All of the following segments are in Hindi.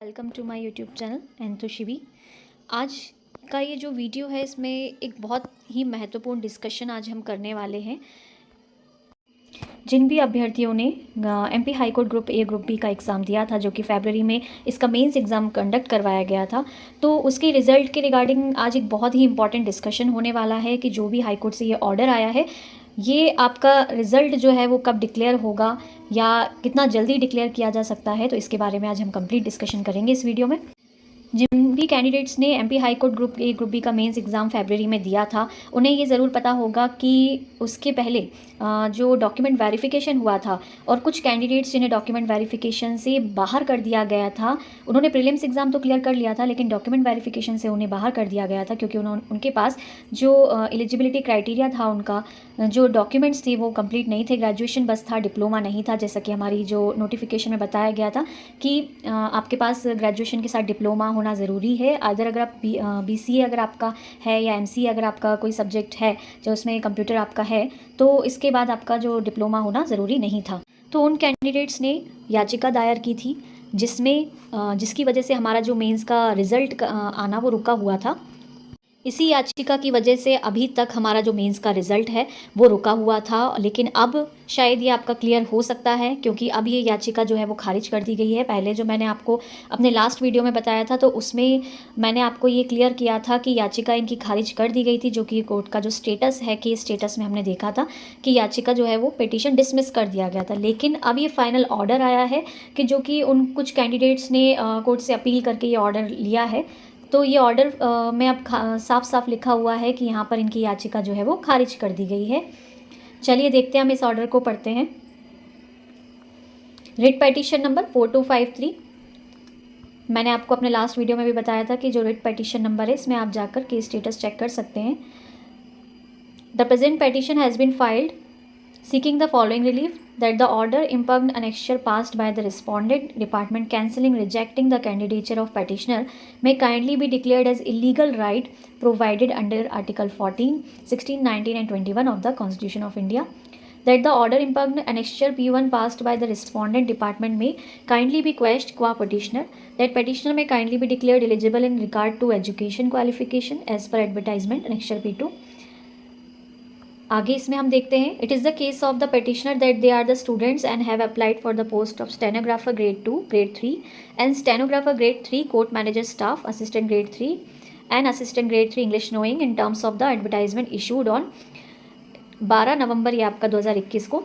Welcome to my YouTube channel एंतुशिवी। आज का ये जो वीडियो है इसमें एक बहुत ही महत्वपूर्ण डिस्कशन आज हम करने वाले हैं। जिन भी अभ्यर्थियों ने MP high court group A group B का एग्ज़ाम दिया था, जो कि फरवरी में इसका मेंस एग्ज़ाम कंडक्ट करवाया गया था, तो उसके रिज़ल्ट के रिगार्डिंग आज एक बहुत ही इंपॉर्टेंट डिस्कशन होने वाला है कि जो भी हाई कोर्ट से ये ऑर्डर आया है, ये आपका रिज़ल्ट जो है वो कब डिक्लेयर होगा या कितना जल्दी डिक्लेयर किया जा सकता है। तो इसके बारे में आज हम कंप्लीट डिस्कशन करेंगे इस वीडियो में। जिन भी कैंडिडेट्स ने MP high court group A group B का मेंस एग्ज़ाम फरवरी में दिया था, उन्हें ये ज़रूर पता होगा कि उसके पहले जो डॉक्यूमेंट वेरिफिकेशन हुआ था और कुछ कैंडिडेट्स जिन्हें डॉक्यूमेंट वेरिफिकेशन से बाहर कर दिया गया था, उन्होंने प्रीलिम्स एग्ज़ाम तो क्लियर कर लिया था, लेकिन डॉक्यूमेंट वेरिफिकेशन से उन्हें बाहर कर दिया गया था क्योंकि उनके पास जो एलिजिबिलिटी क्राइटेरिया था, उनका जो डॉक्यूमेंट्स थे वो कंप्लीट नहीं थे। ग्रेजुएशन बस था, डिप्लोमा नहीं था, जैसा कि हमारी जो नोटिफिकेशन में बताया गया था कि आपके पास ग्रेजुएशन के साथ डिप्लोमा होना ज़रूरी है। अगर आप बीसीए अगर आपका है या एमसीए अगर आपका कोई सब्जेक्ट है जो उसमें कंप्यूटर आपका है, तो इसके बाद आपका जो डिप्लोमा होना ज़रूरी नहीं था। तो उन कैंडिडेट्स ने याचिका दायर की थी जिसकी वजह से हमारा जो मेंस का रिज़ल्ट आना वो रुका हुआ था। इसी याचिका की वजह से अभी तक हमारा जो मेंस का रिज़ल्ट है वो रुका हुआ था, लेकिन अब शायद ये आपका क्लियर हो सकता है क्योंकि अब ये याचिका जो है वो खारिज कर दी गई है। पहले जो मैंने आपको अपने लास्ट वीडियो में बताया था, तो उसमें मैंने आपको ये क्लियर किया था कि याचिका इनकी खारिज कर दी गई थी, जो कि कोर्ट का जो स्टेटस है, केस स्टेटस में हमने देखा था कि याचिका जो है वो पिटीशन डिसमिस कर दिया गया था। लेकिन अब ये फाइनल ऑर्डर आया है कि जो कि उन कुछ कैंडिडेट्स ने कोर्ट से अपील करके ये ऑर्डर लिया है। तो ये ऑर्डर में अब साफ साफ लिखा हुआ है कि यहाँ पर इनकी याचिका जो है वो खारिज कर दी गई है। चलिए देखते हैं, हम इस ऑर्डर को पढ़ते हैं। Writ petition number 4253। मैंने आपको अपने लास्ट वीडियो में भी बताया था कि जो रिट पेटिशन नंबर है, इसमें आप जाकर केस स्टेटस चेक कर सकते हैं। The present petition has been filed seeking the following relief: that the order impugned annexure passed by the respondent department cancelling rejecting the candidature of petitioner may kindly be declared as illegal right provided under article 14, 16, 19 and 21 of the Constitution of India. That the order impugned annexure P1 passed by the respondent department may kindly be quashed qua petitioner. That petitioner may kindly be declared eligible in regard to education qualification as per advertisement annexure P2. आगे इसमें हम देखते हैं, it is the case of the petitioner that they are the students and have applied for the post of stenographer grade 2, grade 3 and stenographer grade 3, court manager staff, assistant grade 3 and assistant grade 3 English knowing in terms of the advertisement issued on 12 November ये आपका 2021 को.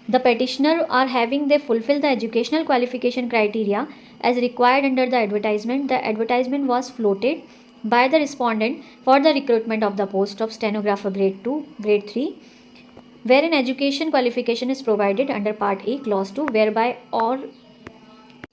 The petitioner are having they fulfill the educational qualification criteria as required under the advertisement. The advertisement was floated by the respondent for the recruitment of the post of stenographer grade 2, grade 3, wherein education qualification is provided under part A clause 2, whereby or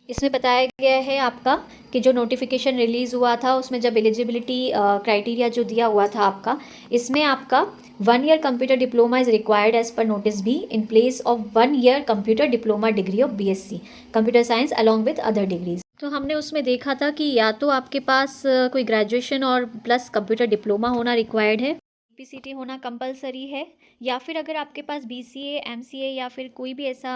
इसमें बताया गया है आपका कि जो नोटिफिकेशन रिलीज़ हुआ था उसमें जब एलिजिबिलिटी क्राइटेरिया जो दिया हुआ था आपका, इसमें आपका 1 year computer diploma is required as per notice be in place of 1 year computer diploma degree of BSc computer science along with other degrees. तो हमने उसमें देखा था कि या तो आपके पास कोई ग्रेजुएशन और प्लस कंप्यूटर डिप्लोमा होना रिक्वायर्ड है, पीसीटी होना कंपलसरी है, या फिर अगर आपके पास बीसीए, एमसीए या फिर कोई भी ऐसा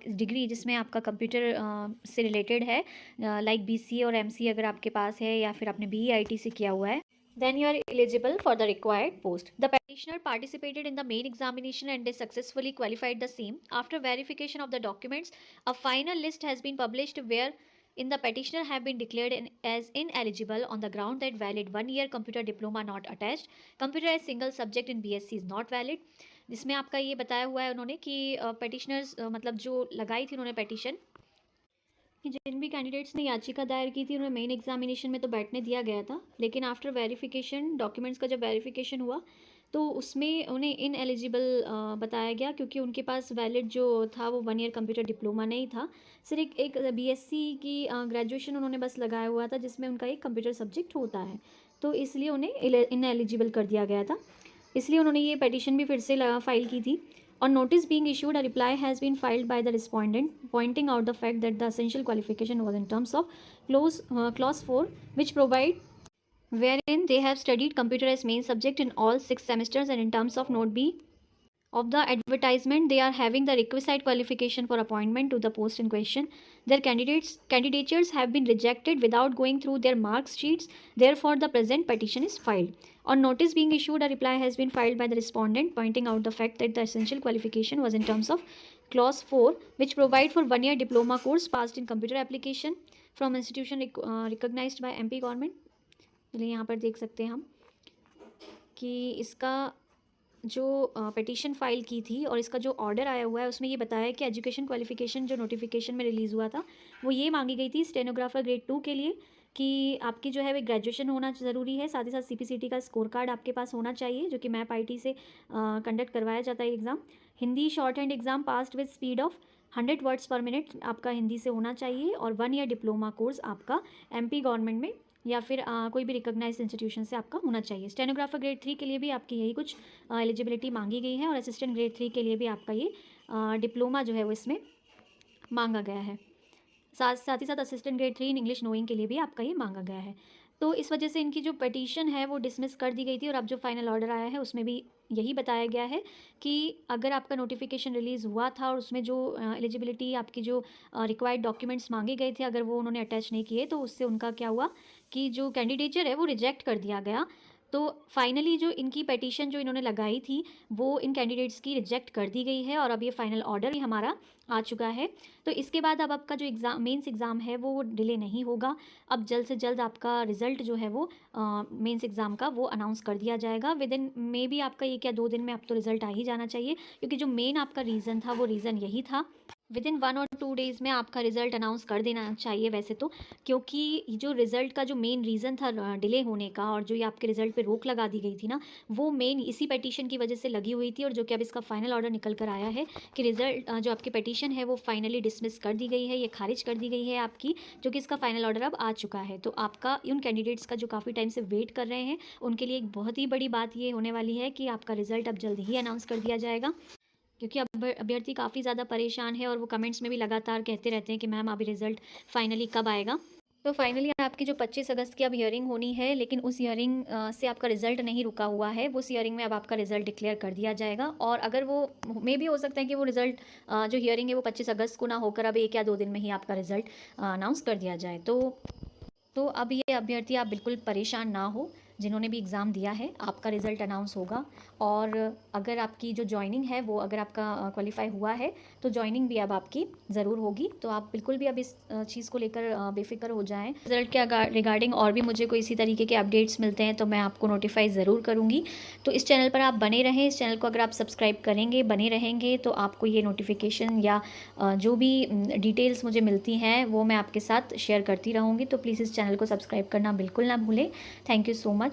डिग्री जिसमें आपका कंप्यूटर से रिलेटेड है, लाइक बीसीए और एमसीए अगर आपके पास है या फिर आपने बीईआईटी से किया हुआ है, then you are eligible for the required post. The petitioner participated in the main examination and they successfully qualified the same. After verification of the documents, a final list has been published where in the petitioner have been declared as ineligible on the ground that valid 1 year computer diploma not attached, computer as single subject in BSc is not valid. जिसमें आपका ये बताया हुआ है उन्होंने कि petitioners मतलब जो लगाई थी उन्होंने petition कि जिन भी कैंडिडेट्स ने याचिका दायर की थी उन्हें मेन एग्जामिनेशन में तो बैठने दिया गया था, लेकिन आफ्टर वेरिफिकेशन डॉक्यूमेंट्स का जब वेरिफिकेशन हुआ तो उसमें उन्हें इनएलिजिबल बताया गया क्योंकि उनके पास वैलिड जो था वो 1 year कंप्यूटर डिप्लोमा नहीं था, सिर्फ एक बीएससी की ग्रेजुएशन उन्होंने बस लगाया हुआ था जिसमें उनका एक कंप्यूटर सब्जेक्ट होता है, तो इसलिए उन्हें इनएलिजिबल कर दिया गया था। इसलिए उन्होंने ये पिटीशन भी फिर से फाइल की थी। On notice being issued, a reply has been filed by the respondent, pointing out the fact that the essential qualification was in terms of clause 4, which provide wherein they have studied computer as main subject in all 6 semesters, and in terms of note B, of the advertisement, they are having the requisite qualification for appointment to the post in question. Their candidatures have been rejected without going through their mark sheets. Therefore, the present petition is filed. On notice being issued, a reply has been filed by the respondent pointing out the fact that the essential qualification was in terms of clause 4, which provide for 1 year diploma course passed in computer application from institution recognized by MP government. चलिए यहाँ पर देख सकते हैं हम कि इसका जो पिटीशन फाइल की थी और इसका जो ऑर्डर आया हुआ है उसमें ये बताया कि एजुकेशन क्वालिफिकेशन जो नोटिफिकेशन में रिलीज़ हुआ था वो ये मांगी गई थी स्टेनोग्राफर ग्रेड 2 के लिए कि आपकी जो है वो ग्रेजुएशन होना ज़रूरी है, साथ ही साथ CPCT का स्कोर कार्ड आपके पास होना चाहिए जो कि मैप IT से कंडक्ट करवाया जाता है exam. Hindi short hand exam passed with speed of 100 words पर मिनट आपका हिंदी से होना चाहिए और 1 ईयर डिप्लोमा कोर्स आपका MP गवर्नमेंट में या फिर कोई भी रिकॉग्नाइज्ड इंस्टीट्यूशन से आपका होना चाहिए. स्टेनोग्राफर ग्रेड 3 के लिए भी आपकी यही कुछ एलिजिबिलिटी मांगी गई है और असिस्टेंट ग्रेड 3 के लिए भी आपका ये डिप्लोमा जो है वो इसमें मांगा गया है. साथ ही साथ assistant grade 3 in English knowing के लिए भी आपका ये मांगा गया है. तो इस वजह से इनकी जो पिटीशन है वो डिसमिस कर दी गई थी और अब जो फाइनल ऑर्डर आया है उसमें भी यही बताया गया है कि अगर आपका नोटिफिकेशन रिलीज़ हुआ था और उसमें जो एलिजिबिलिटी आपकी जो रिक्वायर्ड डॉक्यूमेंट्स मांगे गए थे अगर वो उन्होंने अटैच नहीं किए तो उससे उनका क्या हुआ कि जो कैंडिडेचर है वो रिजेक्ट कर दिया गया. तो फाइनली जो इनकी पिटीशन जो इन्होंने लगाई थी वो इन कैंडिडेट्स की रिजेक्ट कर दी गई है और अब ये फाइनल ऑर्डर ही हमारा आ चुका है. तो इसके बाद अब आपका जो एग्ज़ाम मेंस एग्ज़ाम है वो डिले नहीं होगा. अब जल्द से जल्द आपका रिज़ल्ट जो है वो मेंस एग्ज़ाम का वो अनाउंस कर दिया जाएगा विद इन मे बी आपका ये क्या 2 दिन में अब तो रिज़ल्ट आ ही जाना चाहिए क्योंकि जो मेन आपका रीज़न था वो रीज़न यही था. विद इन 1 और 2 डेज़ में आपका रिज़ल्ट अनाउंस कर देना चाहिए वैसे तो, क्योंकि जो रिज़ल्ट का जो मेन रीज़न था डिले होने का और जो ये आपके रिज़ल्ट पे रोक लगा दी गई थी ना वो मेन इसी पिटीशन की वजह से लगी हुई थी और जो कि अब इसका फाइनल ऑर्डर निकल कर आया है कि रिज़ल्ट जो आपकी पिटीशन है वो फाइनली डिसमिस कर दी गई है, ये खारिज कर दी गई है आपकी, जो कि इसका फाइनल ऑर्डर अब आ चुका है. तो आपका उन कैंडिडेट्स का जो काफ़ी टाइम से वेट कर रहे हैं उनके लिए एक बहुत ही बड़ी बात ये होने वाली है कि आपका रिज़ल्ट अब जल्द ही अनाउंस कर दिया जाएगा. क्योंकि अब अभ्यर्थी काफ़ी ज़्यादा परेशान है और वो कमेंट्स में भी लगातार कहते रहते हैं कि मैम अभी रिज़ल्ट फाइनली कब आएगा. तो फाइनली आपकी जो 25 अगस्त की अब हियरिंग होनी है लेकिन उस हियरिंग से आपका रिज़ल्ट नहीं रुका हुआ है. उस हियरिंग में अब आपका रिज़ल्ट डिक्लेयर कर दिया जाएगा और अगर वो मे भी हो सकता है कि वो रिज़ल्ट जो हियरिंग है वो 25 अगस्त को ना होकर अब 1 या 2 दिन में ही आपका रिज़ल्ट अनाउंस कर दिया जाए. तो अब ये अभ्यर्थी आप बिल्कुल परेशान ना हो, जिन्होंने भी एग्ज़ाम दिया है आपका रिज़ल्ट अनाउंस होगा. और अगर आपकी जो जॉइनिंग है वो अगर आपका क्वालिफाई हुआ है तो जॉइनिंग भी अब आपकी ज़रूर होगी. तो आप बिल्कुल भी अब इस चीज़ को लेकर बेफिक्र हो जाएं. रिज़ल्ट के रिगार्डिंग और भी मुझे कोई इसी तरीके के अपडेट्स मिलते हैं तो मैं आपको नोटिफाई ज़रूर करूँगी. तो इस चैनल पर आप बने रहें. इस चैनल को अगर आप सब्सक्राइब करेंगे, बने रहेंगे तो आपको ये नोटिफिकेशन या जो भी डिटेल्स मुझे मिलती हैं वो मैं आपके साथ शेयर करती रहूँगी. तो प्लीज़ इस चैनल को सब्सक्राइब करना बिल्कुल ना भूलें. Thank you so much.